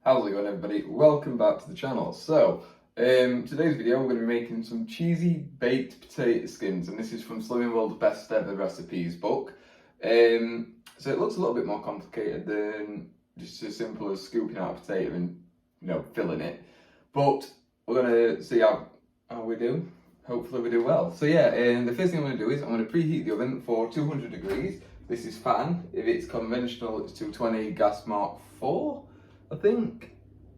How's it going, everybody? Welcome back to the channel. Today's video we're going to be making some cheesy baked potato skins, and this is from Slimming World's Best Ever Recipes book. So it looks a little bit more complicated than just as simple as scooping out a potato and filling it. But we're going to see how we do. Hopefully we do well. The first thing I'm going to do is I'm going to preheat the oven for 200 degrees. This is fan. If it's conventional, it's 220, gas mark 4. I think,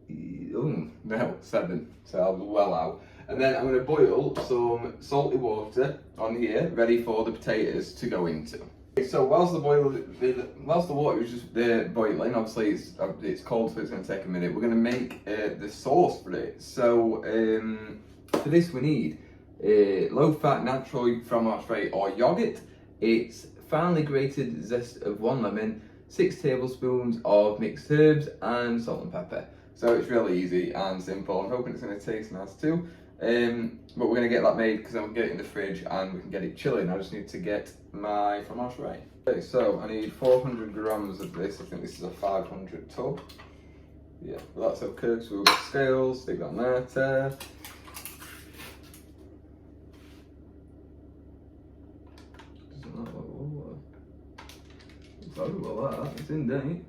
no, 7, so I'll be well out. And then I'm going to boil some salty water on here, ready for the potatoes to go into. So whilst the water is just boiling, obviously it's cold, so it's going to take a minute. We're going to make the sauce for it. So for this we need low-fat natural fromage frais or yogurt. It's finely grated zest of 1 lemon, 6 tablespoons of mixed herbs and salt and pepper. So it's really easy and simple. I'm hoping it's going to taste nice too. But we're going to get that made because I'm going to get it in the fridge and we can get it chilling. I just need to get my fromage frais. Okay, so I need 400 grams of this. I think this is a 500 tub. Yeah, well, that's okay. So we've got scales, stick that on there. Sorry about that, it's in date.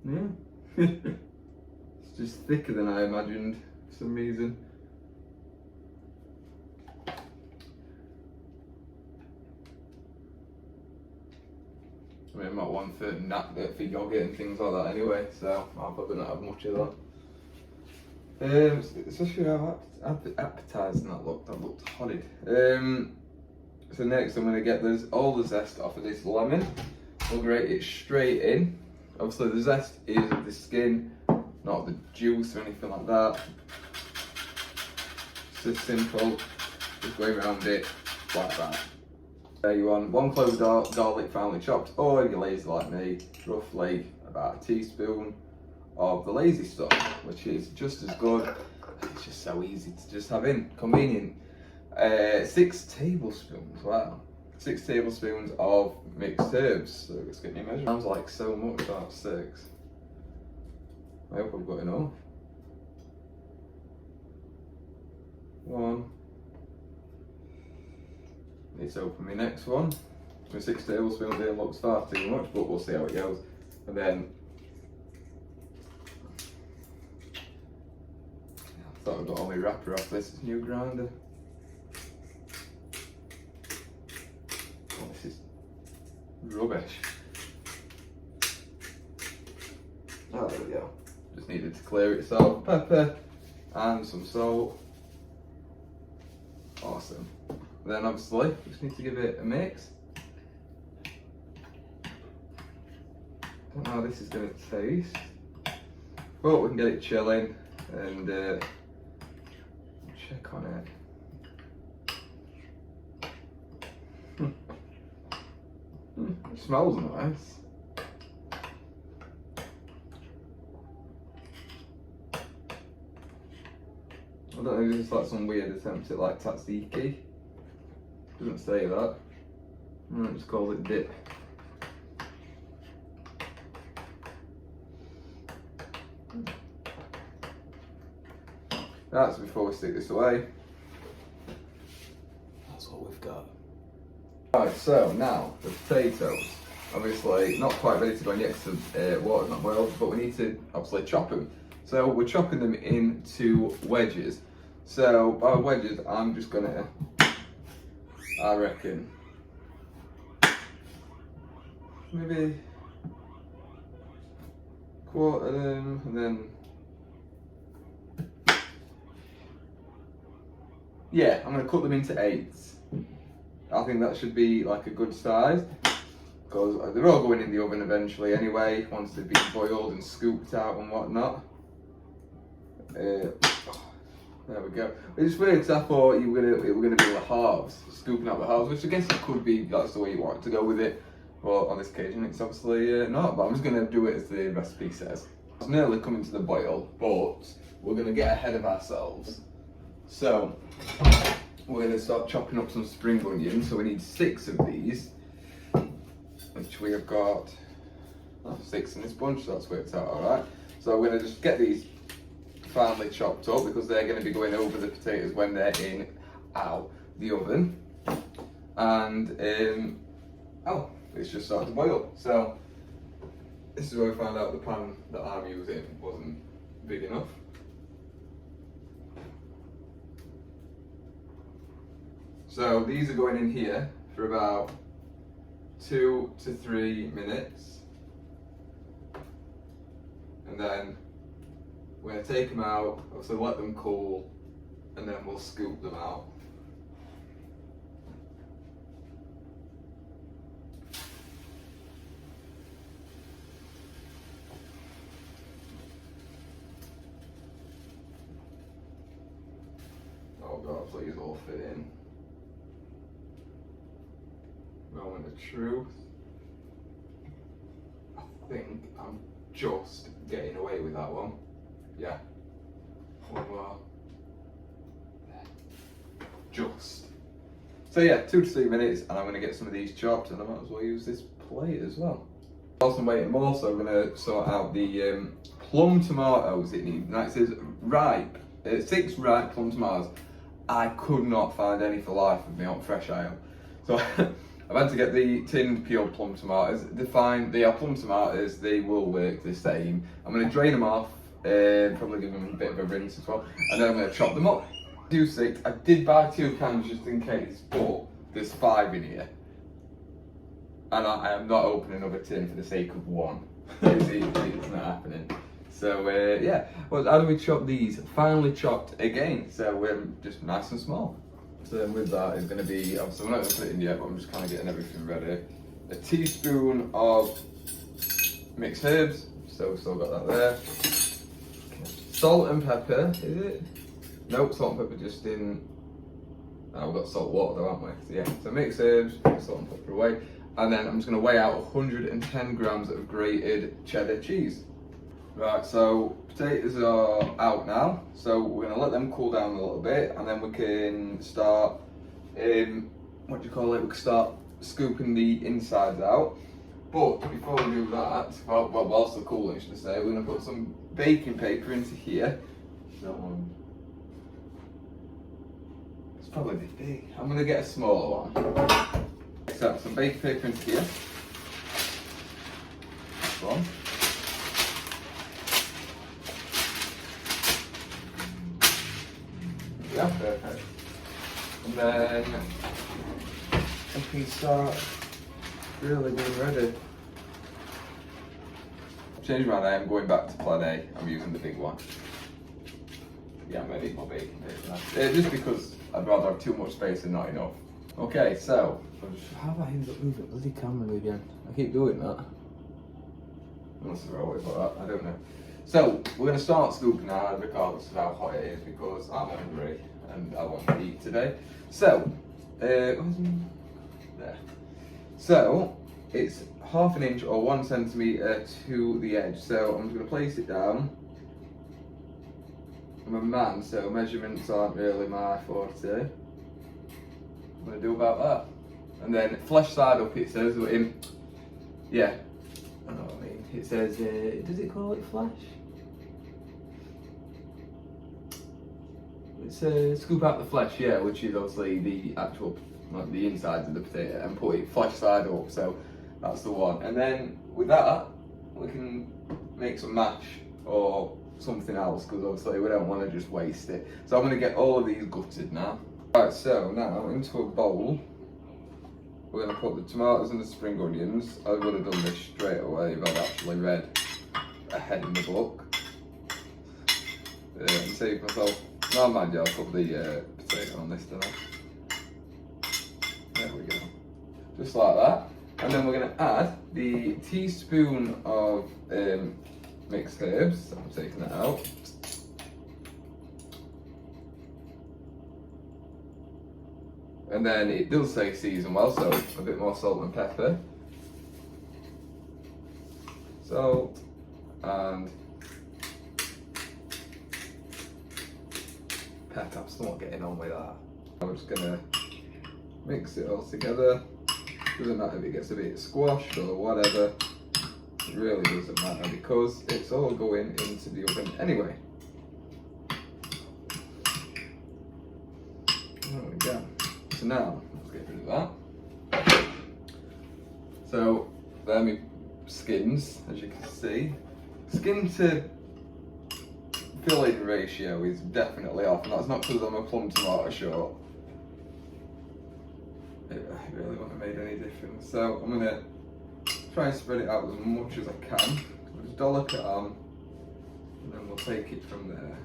Yeah. It's just thicker than I imagined for some reason. I mean, I'm not one for yogurt and things like that anyway, so I'll probably not have much of that. Especially how appetising that looked horrid. So next I'm going to get all the zest off of this lemon. We'll grate it straight in. Obviously the zest is the skin, not the juice or anything like that. It's just simple, just go around it like that. There you want 1 clove of garlic finely chopped, or if you're lazy like me, roughly about a teaspoon of the lazy stuff, which is just as good. It's just so easy to just have in, convenient. 6 tablespoons, wow. 6 tablespoons of mixed herbs. So let's get me measure. Sounds like so much, about 6. I hope I've got enough. 1. Need to open my next one. With 6 tablespoons here looks far too much, but we'll see how it goes. And then I thought I'd got all my wrapper off this new grinder. This is rubbish. Oh, there we go. Just needed to clear it. So pepper and some salt. Awesome. Then obviously just need to give it a mix. Don't know how this is going to taste, but we can get it chilling and check on it. It smells nice. I don't know if it's like some weird attempt at like tzatziki. Doesn't say that. It just calls it dip. That's before we stick this away. That's what we've got. Right, so now the potatoes. Obviously not quite ready to go in yet because the water's not boiled, but we need to obviously chop them. So we're chopping them into wedges. So by wedges, I'm just gonna, I reckon, maybe quarter them, and then yeah, I'm gonna cut them into 8s. I think that should be like a good size, because they're all going in the oven eventually anyway, once they've been boiled and scooped out and whatnot. There we go. It's weird because I thought it were gonna be the halves, scooping out the halves, which I guess it could be, that's the way you want to go with it. But on this occasion it's obviously not, but I'm just gonna do it as the recipe says. It's nearly coming to the boil, but we're gonna get ahead of ourselves. So we're going to start chopping up some spring onions. So we need 6 of these, which we have got 6 in this bunch, so that's worked out alright. So we're going to just get these finely chopped up because they're going to be going over the potatoes when they're in the oven. And it's just started to boil. So this is where we found out the pan that I'm using wasn't big enough. So these are going in here for about 2 to 3 minutes. And then we're going to take them out, also let them cool, and then we'll scoop them out. Oh God, please all fit in. Moment of truth. I think I'm just getting away with that one. Yeah. One more. Just. So yeah, 2 to 3 minutes, and I'm going to get some of these chopped, and I might as well use this plate as well. Whilst I'm waiting, I'm also going to sort out the plum tomatoes it needs. Now it says ripe, 6 ripe plum tomatoes. I could not find any for life of me on Fresh Isle. So I've had to get the tinned peeled plum tomatoes. They are plum tomatoes, they will work the same. I'm going to drain them off, probably give them a bit of a rinse as well, and then I'm going to chop them up. Do 6. I did buy 2 cans just in case, but there's 5 in here. And I am not opening another tin for the sake of 1. It's not happening. So yeah, well, how do we chop these? Finely chopped again, so just nice and small. So then with that is going to be, obviously we're not going to put it in yet, but I'm just kind of getting everything ready. A teaspoon of mixed herbs, so we've still got that there. Salt and pepper, is it? Nope, salt and pepper just in, we've got salt water though, haven't we? So yeah, so mixed herbs, salt and pepper away. And then I'm just going to weigh out 110 grams of grated cheddar cheese. Right, so potatoes are out now, so we're going to let them cool down a little bit, and then we can start, we can start scooping the insides out. But before we do that, well whilst they're cooling, should I say, we're going to put some baking paper into here. That one, it's probably this big. I'm going to get a smaller one. So some baking paper into here. This one. Yeah, perfect. And then we can start really being ready. Change my name, going back to plan A. I'm using the big one. Yeah, I'm gonna need more baking paper now. Just because I'd rather have too much space and not enough. Okay, so how have I ended up moving the bloody camera again? I keep doing that. Unless the right way for that, I don't know. So we're going to start scooping now, regardless of how hot it is, because I'm hungry and I want to eat today. So, there. So it's 1/2 inch or 1 centimetre to the edge. So I'm just going to place it down. I'm a man, so measurements aren't really my forte. I'm going to do about that. And then flesh side up, it says, yeah, I know what I mean. It says, does it call it flesh? It's scoop out the flesh, yeah, which is obviously the actual, like the insides of the potato, and put it flesh side up, so that's the one. And then with that, we can make some mash or something else, because obviously we don't want to just waste it. So I'm going to get all of these gutted now. Right, so now into a bowl, we're going to put the tomatoes and the spring onions. I would have done this straight away if I'd actually read ahead in the book. And save myself. No, mind you, I'll put the potato on this, don't I? There we go. Just like that. And then we're going to add the teaspoon of mixed herbs. I'm taking that out. And then it does say season well, so a bit more salt and pepper. Salt and pepper. I'm still not getting on with that. I'm just gonna mix it all together. Doesn't matter if it gets a bit squashed or whatever. it really doesn't matter because it's all going into the oven anyway. There we go. So now, let's get rid of that. So, there are my skins, as you can see. Skin to filling ratio is definitely off, and that's not because I'm a plum tomato short. It really wouldn't have made any difference. So I'm going to try and spread it out as much as I can. We'll just dollop it on, and then we'll take it from there.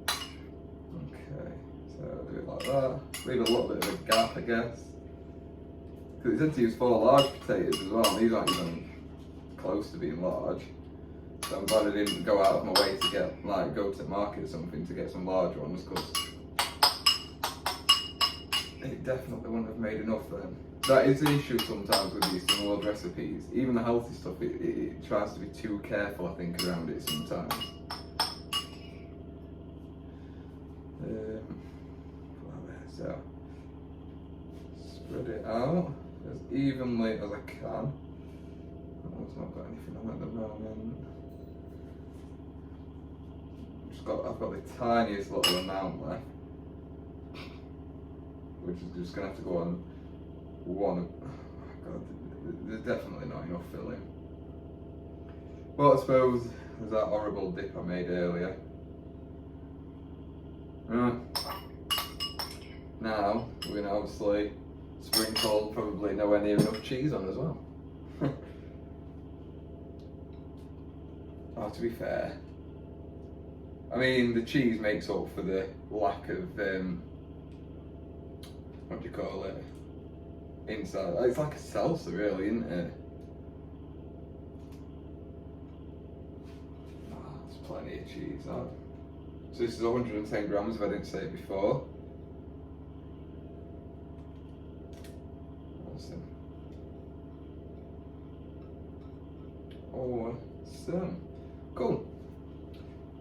Okay, so do it like that. Leave a little bit of a gap, I guess. Because it said to use 4 large potatoes as well, and these aren't even close to being large. So I'm glad I didn't go out of my way to get, like, go to the market or something to get some large ones, because it definitely wouldn't have made enough then. That is the issue sometimes with these Slimming World recipes. Even the healthy stuff, it tries to be too careful, I think, around it sometimes. So, spread it out as evenly as I can. It's not got anything on at the moment. I've got the tiniest little amount left, which is just going to have to go on one. Oh God, there's definitely not enough filling. Well, I suppose there's that horrible dip I made earlier. Now, we're going to obviously sprinkle probably nowhere near enough cheese on as well. Oh, to be fair, I mean, the cheese makes up for the lack of, what do you call it, inside. It's like a salsa really, isn't it? Oh, there's plenty of cheese. Oh. So this is 110 grams if I didn't say it before. Awesome. Awesome. Cool.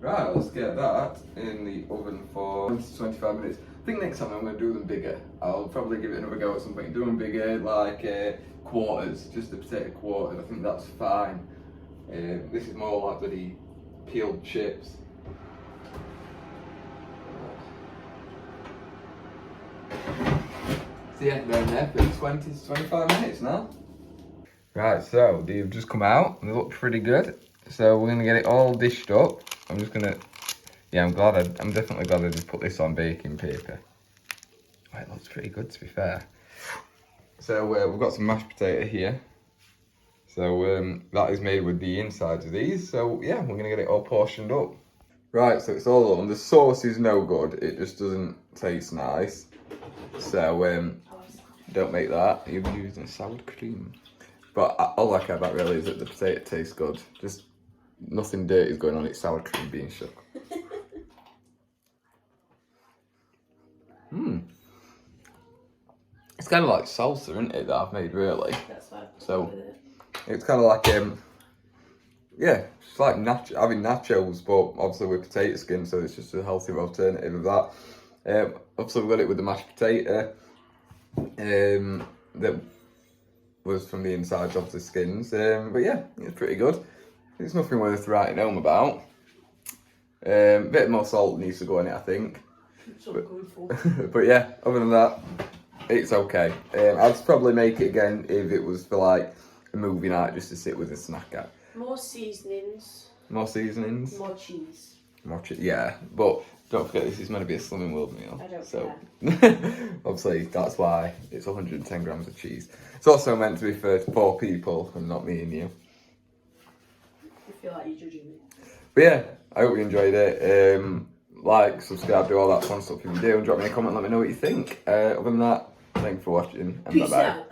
Right, let's get that in the oven for 20 to 25 minutes. I think next time I'm going to do them bigger. I'll probably give it another go at some point. Do them bigger, like quarters, just the potato quarters. I think that's fine. This is more like the peeled chips. So yeah, they're in there for 20 to 25 minutes now. Right, so they've just come out and they look pretty good. So we're going to get it all dished up. I'm just going to, yeah, I'm definitely glad I just put this on baking paper. Oh, it looks pretty good, to be fair. So we've got some mashed potato here. So that is made with the insides of these. So yeah, we're going to get it all portioned up. Right, so it's all on. The sauce is no good. It just doesn't taste nice. So don't make that. You're using sour cream. But all I care about really is that the potato tastes good. Just nothing dirty is going on. It's sour cream being shook. It's kind of like salsa, isn't it, that I've made, really? That's what I've so it's kind of like, yeah, it's like having nachos, but obviously with potato skin, so it's just a healthier alternative of that. Obviously we've got it with the mashed potato that was from the insides of the skins. But yeah, it's pretty good. It's nothing worth writing home about. A bit more salt needs to go in it, I think. But yeah, other than that, it's okay. I'd probably make it again if it was for like a movie night just to sit with a snack at. More seasonings. More seasonings? More cheese. More cheese, yeah. But don't forget, this is meant to be a Slimming World meal. I don't so obviously, that's why it's 110 grams of cheese. It's also meant to be for 4 people and not me and you. I feel like you're judging me. But yeah, I hope you enjoyed it. Like, subscribe, do all that fun stuff if you do. And drop me a comment, let me know what you think. Other than that, thanks for watching, and bye-bye. Peace out.